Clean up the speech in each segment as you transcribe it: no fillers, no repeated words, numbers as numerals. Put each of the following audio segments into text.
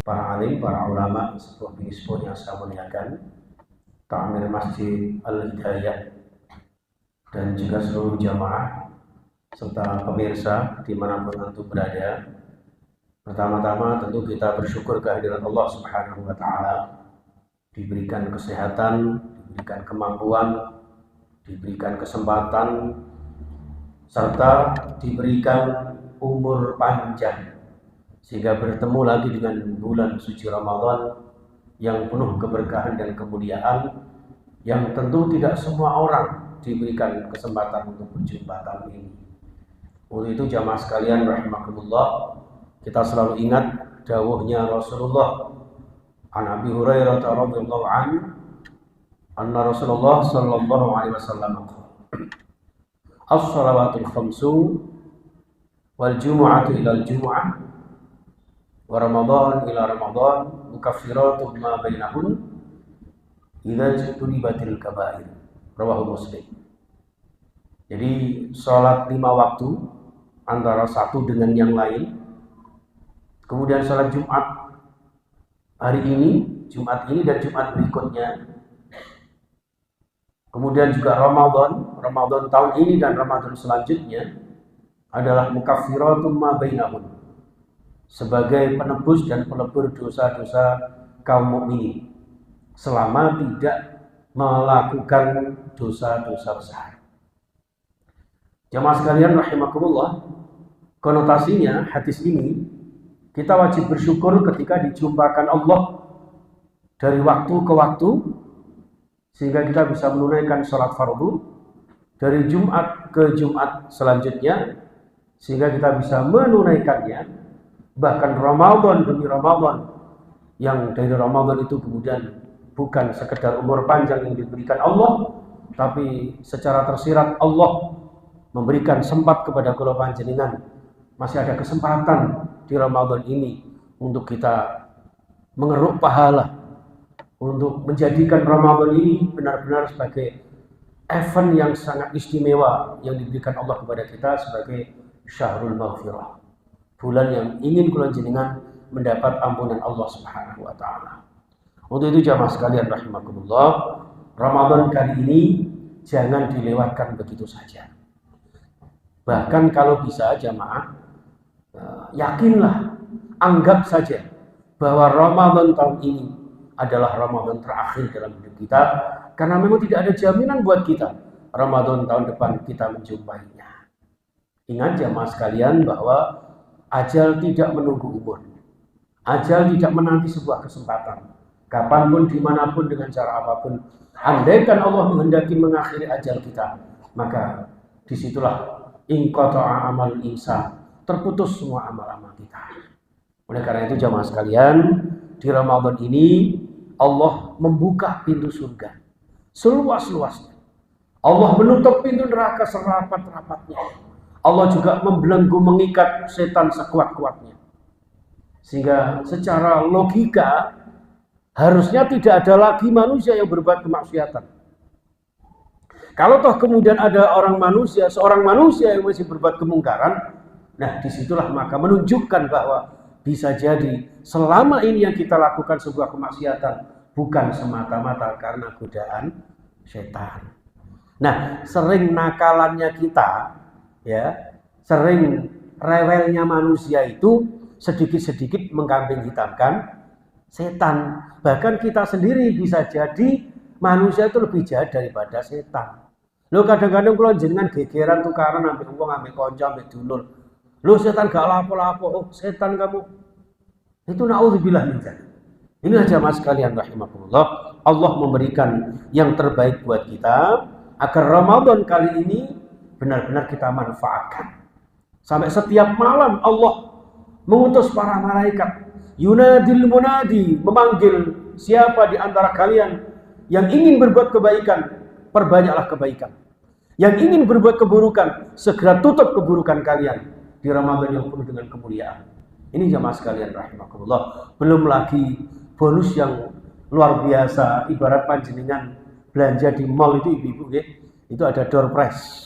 para alim, para ulama, sepuh bini sepuh yang saya muliakan, Ta'mir Masjid Al-Hidayah, dan juga seluruh jamaah serta pemirsa dimanapun antum berada. Pertama-tama tentu kita bersyukur kehadiran Allah Subhanahu wa Ta'ala, diberikan kesehatan, diberikan kemampuan, diberikan kesempatan, serta diberikan umur panjang, sehingga bertemu lagi dengan bulan suci Ramadan yang penuh keberkahan dan kemuliaan, yang tentu tidak semua orang diberikan kesempatan untuk berjumpa tahun ini. Untuk itu jamaah sekalian rahimakumullah, kita selalu ingat dawuhnya Rasulullah an Abi Hurairah radhiyallahu anhu, anna Rasulullah sallallahu alaihi wasallam as-salawatul khamsu wal jumu'atu ila al-jumu'ah wa ramadan ila ramadan mukaffiratun ma bainahun idza jtunibatil kaba'ir, rawahu Muslim. Jadi salat 5 waktu antara satu dengan yang lain, kemudian salat Jumat hari ini, Jumat ini dan Jumat berikutnya, kemudian juga Ramadan tahun ini dan Ramadan selanjutnya adalah mukaffiratun ma bainahun, sebagai penebus dan pelebur dosa-dosa kaum mukminin selama tidak melakukan dosa-dosa besar. Jamaah sekalian rahimakumullah, konotasinya hadis ini kita wajib bersyukur ketika dijumpakan Allah dari waktu ke waktu, sehingga kita bisa menunaikan sholat fardu dari Jumat ke Jumat selanjutnya, sehingga kita bisa menunaikannya, bahkan Ramadan demi Ramadan, yang dari Ramadan itu kemudian bukan sekedar umur panjang yang diberikan Allah, tapi secara tersirat Allah memberikan sempat kepada kula panjenengan, masih ada kesempatan di Ramadan ini untuk kita mengeruk pahala, untuk menjadikan Ramadan ini benar-benar sebagai event yang sangat istimewa yang diberikan Allah kepada kita sebagai Syahrul Maghfirah, bulan yang ingin kula jenengan mendapat ampunan Allah Subhanahu wa Ta'ala. Untuk itu jamaah sekalian rahimakumullah, Ramadan kali ini jangan dilewatkan begitu saja. Bahkan kalau bisa jamaah, yakinlah, anggap saja bahwa Ramadan tahun ini adalah Ramadan terakhir dalam hidup kita, karena memang tidak ada jaminan buat kita Ramadan tahun depan kita menjumpainya. Ingat jamaah sekalian bahwa ajal tidak menunggu umur, ajal tidak menanti sebuah kesempatan. Kapanpun, dimanapun, dengan cara apapun, andaikan Allah menghendaki mengakhiri ajal kita, maka disitulah inqata'a amal insan, terputus semua amal-amal kita. Oleh karena itu jamaah sekalian, di Ramadan ini Allah membuka pintu surga seluas-luasnya. Allah menutup pintu neraka serapat-rapatnya. Allah juga membelenggu, mengikat setan sekuat-kuatnya. Sehingga secara logika harusnya tidak ada lagi manusia yang berbuat kemaksiatan. Kalau toh kemudian ada seorang manusia yang masih berbuat kemungkaran, nah disitulah maka menunjukkan bahwa bisa jadi selama ini yang kita lakukan sebuah kemaksiatan bukan semata-mata karena godaan setan. Nah, sering nakalannya kita, ya, sering rewelnya manusia itu sedikit-sedikit mengkambing hitamkan setan. Bahkan kita sendiri bisa jadi manusia itu lebih jahat daripada setan. Lo kadang-kadang kalau jenengan gegeran tukaran ambek wong, ambek kanca, ambek dulur. Lo setan gak lapo-lapo, oh setan kamu. Itu naudzubillah min dzalik. Inilah jamaah sekalian rahimakumullah, Allah memberikan yang terbaik buat kita agar Ramadan kali ini benar-benar kita manfaatkan. Sampai setiap malam Allah mengutus para malaikat, yunadil munadi, memanggil siapa di antara kalian yang ingin berbuat kebaikan, perbanyaklah kebaikan. Yang ingin berbuat keburukan, segera tutup keburukan kalian di Ramadan yang penuh dengan kemuliaan. Ini jamaah sekalian rahimakumullah. Belum lagi bonus yang luar biasa, ibarat panjenengan belanja di mall itu ibu-ibu ya, itu ada door prize.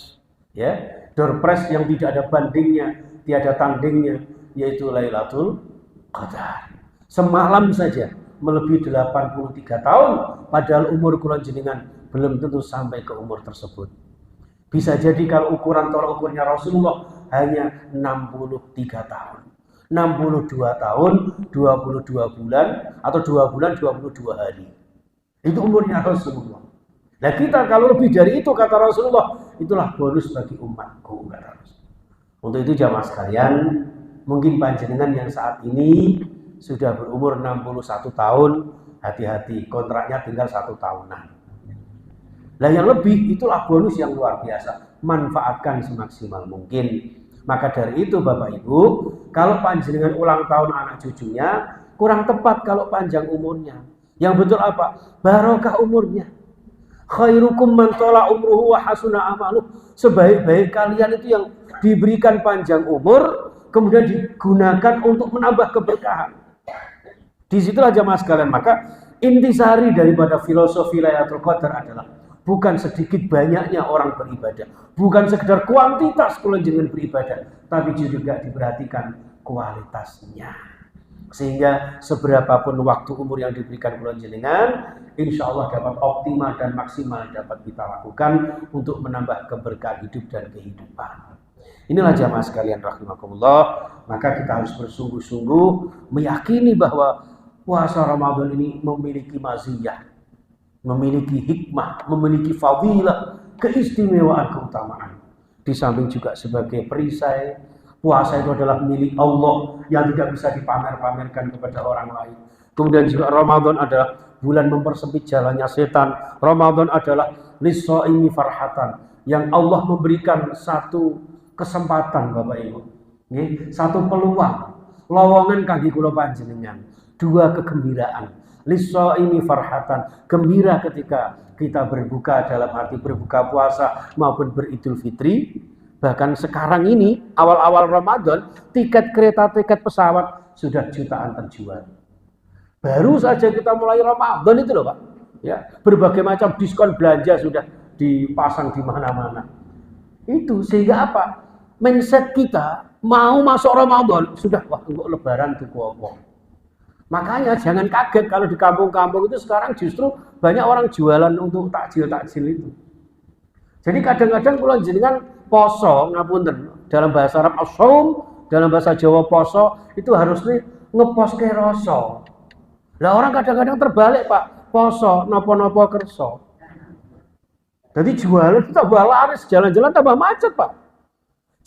Ya, door prize yang tidak ada bandingnya, tiada tandingnya, yaitu Lailatul Qadar. Semalam saja melebihi 83 tahun, padahal umur kula jenengan belum tentu sampai ke umur tersebut. Bisa jadi kalau ukuran tolak ukurnya Rasulullah hanya 63 tahun. 62 tahun, 22 bulan, atau 2 bulan, 22 hari. Itu umurnya Rasulullah. Nah kita kalau lebih dari itu, kata Rasulullah, itulah bonus bagi umatku, kata Rasulullah. Untuk itu jamaah sekalian, mungkin panjenengan yang saat ini sudah berumur 61 tahun, hati-hati, kontraknya tinggal 1 tahunan. Nah yang lebih, itulah bonus yang luar biasa. Manfaatkan semaksimal mungkin. Maka dari itu Bapak Ibu, kalau panjenengan ulang tahun anak cucunya, kurang tepat kalau panjang umurnya. Yang betul apa? Barokah umurnya. Khairukum man tala umruhu wa hasuna amaluh. Sebaik-baik kalian itu yang diberikan panjang umur, kemudian digunakan untuk menambah keberkahan. Disitulah jamaah sekalian. Maka intisari daripada filosofi Lailatul Qadar adalah bukan sedikit banyaknya orang beribadah, bukan sekedar kuantitas kelenjengan beribadah, tapi juga diperhatikan kualitasnya. Sehingga seberapapun waktu umur yang diberikan kelenjengan, insya Allah dapat optimal dan maksimal dapat kita lakukan untuk menambah keberkahan hidup dan kehidupan. Inilah jamaah sekalian rahimakumullah, maka kita harus bersungguh-sungguh meyakini bahwa puasa Ramadan ini memiliki maziyah, memiliki hikmah, memiliki fadilah, keistimewaan, keutamaan. Di samping juga sebagai perisai, puasa itu adalah milik Allah yang tidak bisa dipamer-pamerkan kepada orang lain. Kemudian juga Ramadan adalah bulan mempersempit jalannya setan. Ramadan adalah lis-shaimi farhatan, yang Allah memberikan satu kesempatan Bapak Ibu, satu peluang, lowongan kangge kula panjenengan, 2 kegembiraan. Lis-shaimi farhatan, gembira ketika kita berbuka, dalam arti berbuka puasa maupun beridul fitri. Bahkan sekarang ini awal-awal Ramadan, tiket kereta, tiket pesawat sudah jutaan terjual. Baru saja kita mulai Ramadan itu loh Pak, ya, berbagai macam diskon belanja sudah dipasang di mana-mana. Itu sehingga apa? Mindset kita mau masuk Ramadan sudah, wah untuk lebaran tuh apa. Makanya jangan kaget kalau di kampung-kampung itu sekarang justru banyak orang jualan untuk takjil-takjil itu. Jadi kadang-kadang kalau jenengan poso, ngapunten, dalam bahasa Arab as-shaum, dalam bahasa Jawa poso, itu harus ngepos ke rasa. Lah orang kadang-kadang terbalik Pak, poso, nopo-nopo kerso. Jadi jualan itu tambah laris, jalan-jalan tambah macet Pak.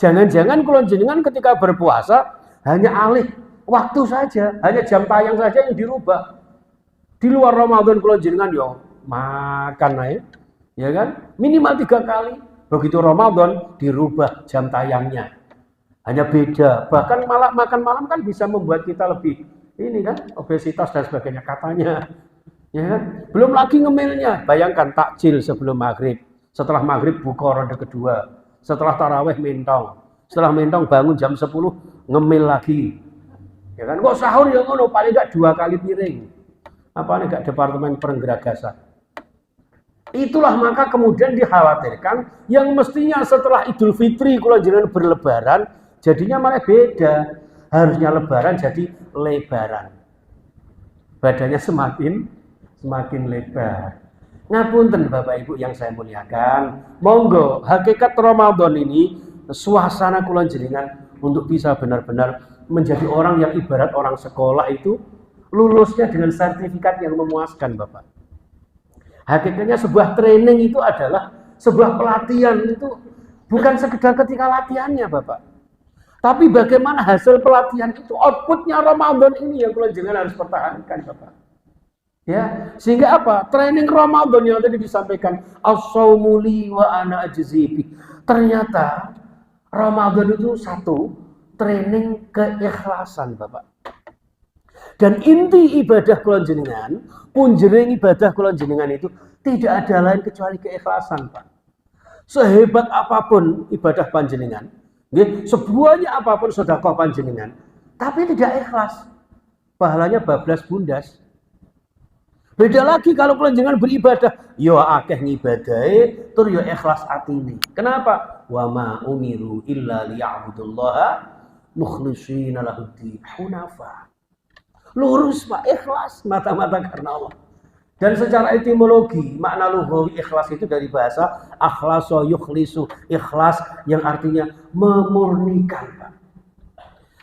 Jangan-jangan kalau jenengan ketika berpuasa hanya alih waktu saja, hanya jam tayang saja yang dirubah. Di luar Ramadan kalau jenengan yo makan aja, ya kan? Minimal 3 kali. Begitu Ramadan dirubah jam tayangnya. Hanya beda. Bahkan malah makan malam kan bisa membuat kita lebih ini kan, obesitas dan sebagainya katanya. Ya kan? Belum lagi ngemilnya. Bayangkan takjil sebelum maghrib. Setelah maghrib buka ronde kedua. Setelah taraweh mentong. Setelah mentong bangun jam 10 ngemil lagi. Ya kan, kok sahur ya ngono, paling enggak 2 kali piring. Apa nih enggak departemen pergeragasan. Itulah maka kemudian dikhawatirkan yang mestinya setelah Idul Fitri kalau jenengan berlebaran, jadinya malah beda. Harusnya lebaran jadi lebaran. Badannya semakin lebar. Ngapunten Bapak Ibu yang saya muliakan, monggo hakikat Ramadan ini suasana kula jenengan untuk bisa benar-benar menjadi orang yang ibarat orang sekolah itu lulusnya dengan sertifikat yang memuaskan Bapak. Hakikatnya sebuah training itu adalah sebuah pelatihan, itu bukan sekedar ketika latihannya Bapak. Tapi bagaimana hasil pelatihan itu, outputnya Ramadan ini yang kula jenengan harus pertahankan Bapak. Ya, sehingga apa? Training Ramadan yang tadi disampaikan, as-shaumu li wa ana ajzi bi. Ternyata Ramadan itu satu training keikhlasan Bapak. Dan inti ibadah kula jenengan, punjering ibadah kula jenengan itu tidak ada lain kecuali keikhlasan Pak. Sehebat apapun ibadah panjenengan, sebanyak apapun sedekah panjenengan, tapi tidak ikhlas, pahalanya bablas bundas. Beda lagi kalau kelenjengan beribadah, yo akeh ngibadahe, tur yo ikhlas atine. Kenapa? Wa ma umiru illa liya'budullaha mukhlishina lahuddin hunafa. Lurus Pak, ikhlas, mata-mata karena Allah. Dan secara etimologi, makna lughawi ikhlas itu dari bahasa akhlaso yukhlisu, ikhlas yang artinya memurnikan Pak.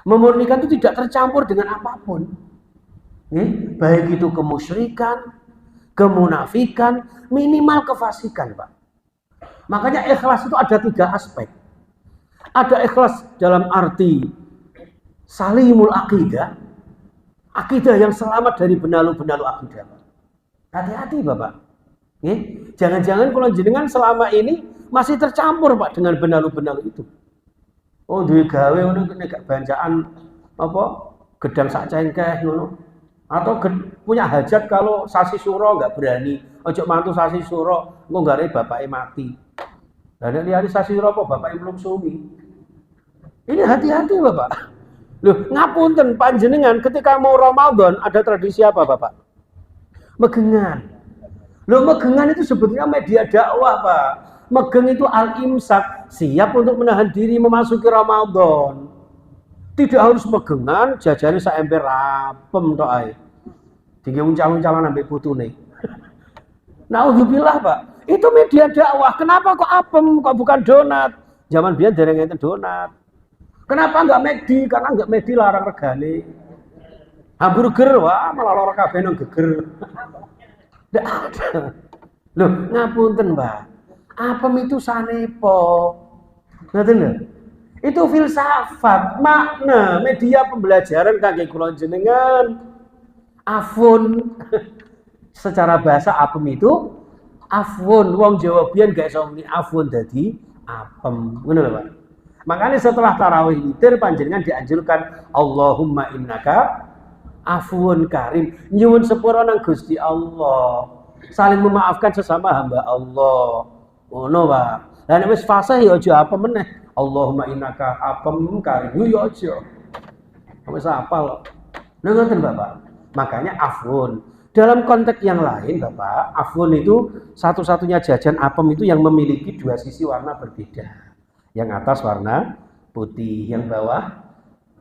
Memurnikan itu tidak tercampur dengan apapun. Baik itu kemusyrikan, kemunafikan, minimal kefasikan Pak. Makanya ikhlas itu ada 3 aspek. Ada ikhlas dalam arti salimul akidah, akidah yang selamat dari benalu-benalu akidah. Hati-hati Bapak. Jangan-jangan kalau jenengan selama ini masih tercampur Pak dengan benalu-benalu itu. Oh duwe gawe ngono nek bancaan apa gedang sak cengkeh ngono. Atau punya hajat kalau sasi suro nggak berani. Ojo mantu sasi suro, engko gare bapake mati. Lah nek liyane sasi suro apa bapake belum sumi. Ini hati-hati Bapak. Loh, ngapunten panjenengan ketika mau Ramadan ada tradisi apa Bapak? Megengan. Loh, megengan itu sebetulnya media dakwah Pak. Megeng itu al-imsak, siap untuk menahan diri memasuki Ramadan. Tidak harus megengan, jajane sak ember rapem tok ae. Tinggi uncang-uncangan ambek putune. Naudzubillah Pak. Itu media dakwah. Kenapa kok apem, kok bukan donat? Zaman biyen dereng enten donat. Kenapa enggak McD? Karena enggak McD larang regane. Hamburger, wah malah lara kabeh nang geger. Ndak ada. Loh, ngapunten, Mbak. Apem itu sanepo. Ngoten lho. Itu filsafat, makna, media pembelajaran kangge kula jenengan. Afun. Secara bahasa apem itu afun. Wong Jawa biyen gak iso muni afun dadi apem. Ngono lho, Pak. Makanya setelah tarawih witir panjenengan dianjurkan Allahumma innaka afuun karim, nyuwun sepura nang Gusti Allah, saling memaafkan sesama hamba Allah. Ngono Pak. Lah nek wis fasih ya aja apa meneh. Allahumma innaka apem karim yo aja. Wis apal. Lha ngoten Bapak. Makanya afun. Dalam konteks yang lain Bapak, afun itu satu-satunya jajan apem itu yang memiliki 2 sisi warna berbeda. Yang atas warna putih, yang bawah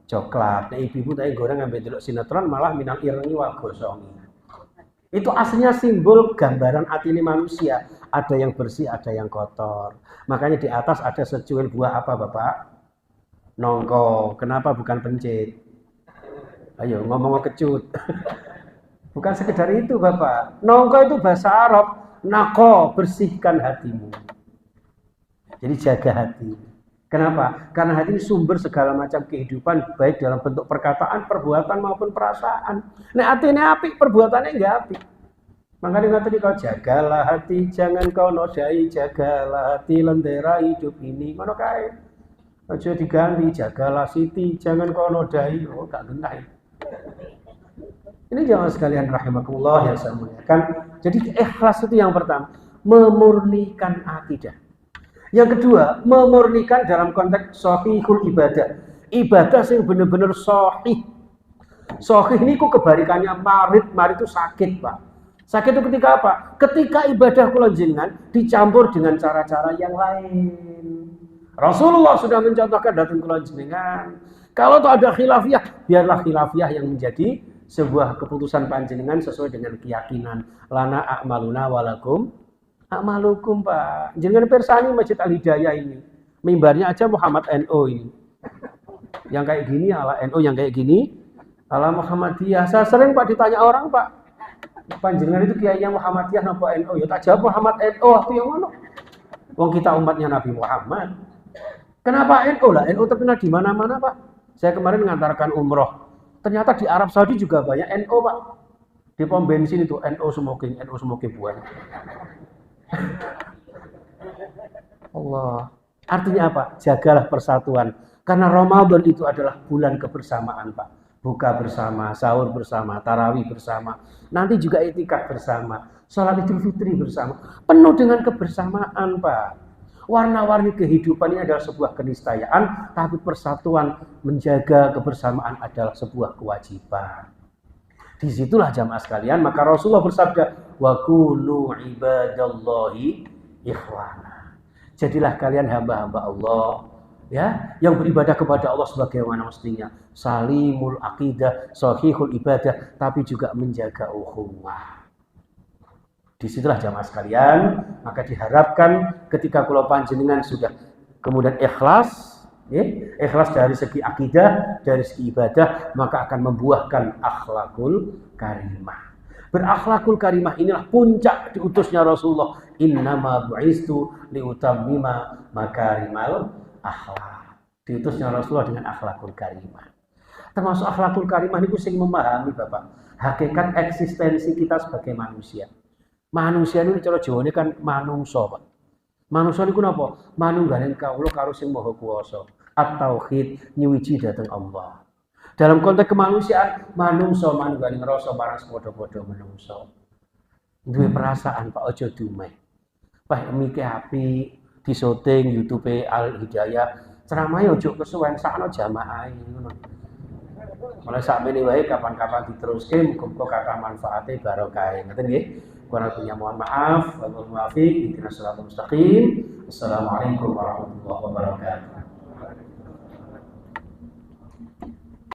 coklat. Nah, ibu-ibu tadi goreng ngambil delok sinetron malah minang irengi wal gosongi. Itu aslinya simbol gambaran hati ini manusia. Ada yang bersih, ada yang kotor. Makanya di atas ada secuil buah apa Bapak? Nongko. Kenapa bukan pencit? Ayo ngomong kecut. Bukan sekedar itu Bapak. Nongko itu bahasa Arab. Nako, bersihkan hatimu. Jadi jaga hati. Kenapa? Karena hati ini sumber segala macam kehidupan, baik dalam bentuk perkataan, perbuatan maupun perasaan. Nek hatinya apik, perbuatannya enggak apik. Makanya ngerti kau jagalah hati, jangan kau nodai, jagalah hati lentera hidup ini. Mana kae? Aja diganti, jagalah siti, jangan kau nodai. Oh, gak genah. Ini jangan sekalian rahimakumullah ya saya muliakan. Jadi ikhlas itu yang pertama, memurnikan akidah. Yang kedua, memurnikan dalam konteks sahihul ibadah. Ibadah yang benar-benar sahih. Sahih ini kok kebalikannya marid itu sakit, Pak. Sakit itu ketika apa? Ketika ibadah kula jenengan dicampur dengan cara-cara yang lain. Rasulullah sudah mencontohkan datang kula jenengan. Kalau tuh ada khilafiyah, biarlah khilafiyah yang menjadi sebuah keputusan panjenengan sesuai dengan keyakinan. Lana a'maluna walakum a'malukum Pak. Jangan persani Masjid Al-Hidayah ini. Mimbarnya aja Muhammad NO ini. Yang kayak gini ala NO, yang kayak gini ala Muhammadiyah. Saya sering Pak ditanya orang Pak, panjenengan itu kiainya Muhammadiyah napa NO? Ya tak jawab Muhammad NO, aku yang mana? Wong kita umatnya Nabi Muhammad. Kenapa NO lah? NO terkenal di mana-mana Pak. Saya kemarin mengantarkan umroh. Ternyata di Arab Saudi juga banyak NO Pak. Di pom bensin itu NO smoking buat. Allah. Artinya apa? Jagalah persatuan. Karena Ramadan itu adalah bulan kebersamaan, Pak. Buka bersama, sahur bersama, tarawih bersama. Nanti juga itikaf bersama. Salat Idul Fitri bersama. Penuh dengan kebersamaan, Pak. Warna-warni kehidupan ini adalah sebuah keniscayaan, tapi persatuan menjaga kebersamaan adalah sebuah kewajiban. Disitulah jamaah sekalian, maka Rasulullah bersabda, wa kunu ibadallahi ikhwana. Jadilah kalian hamba-hamba Allah ya, yang beribadah kepada Allah sebagaimana mestinya, salimul aqidah, sahihul ibadah, tapi juga menjaga ukhuwah. Disitulah jamaah sekalian, maka diharapkan ketika kula panjenengan sudah kemudian ikhlas, ya, ikhlas dari segi akidah, dari segi ibadah, maka akan membuahkan akhlakul karimah. Berakhlakul karimah inilah puncak diutusnya Rasulullah. Innama bu'istu liutammima makarimal akhlak. Diutusnya Rasulullah dengan akhlakul karimah. Termasuk akhlakul karimah niku sing memahami Bapak, hakikat eksistensi kita sebagai manusia. Manusia ini cara Jawane kan manungsa, Pak. Manungsa niku napa? Manunggaling kawula karo sing Maha Kuwasa. At-tauhid nyuwiji dhateng Allah. Dalam konteks kemanusiaan, manungsa manunggaling rasa barang padha-padha manungsa. Duwe perasaan Pak, aja dumeh. Pak mike api di syuting YouTube Al Hidayah, ceramah yo ojo kesuwen sakno jamaah ngono. Mulai sakmene wae kapan-kapan diteruske muga-muga kathah manfaate barokah. Ngoten nggih. Kurang lebihnya mohon maaf. Wabillahi taufiq. Ihdinas siratal mustaqim. Assalamualaikum warahmatullahi wabarakatuh.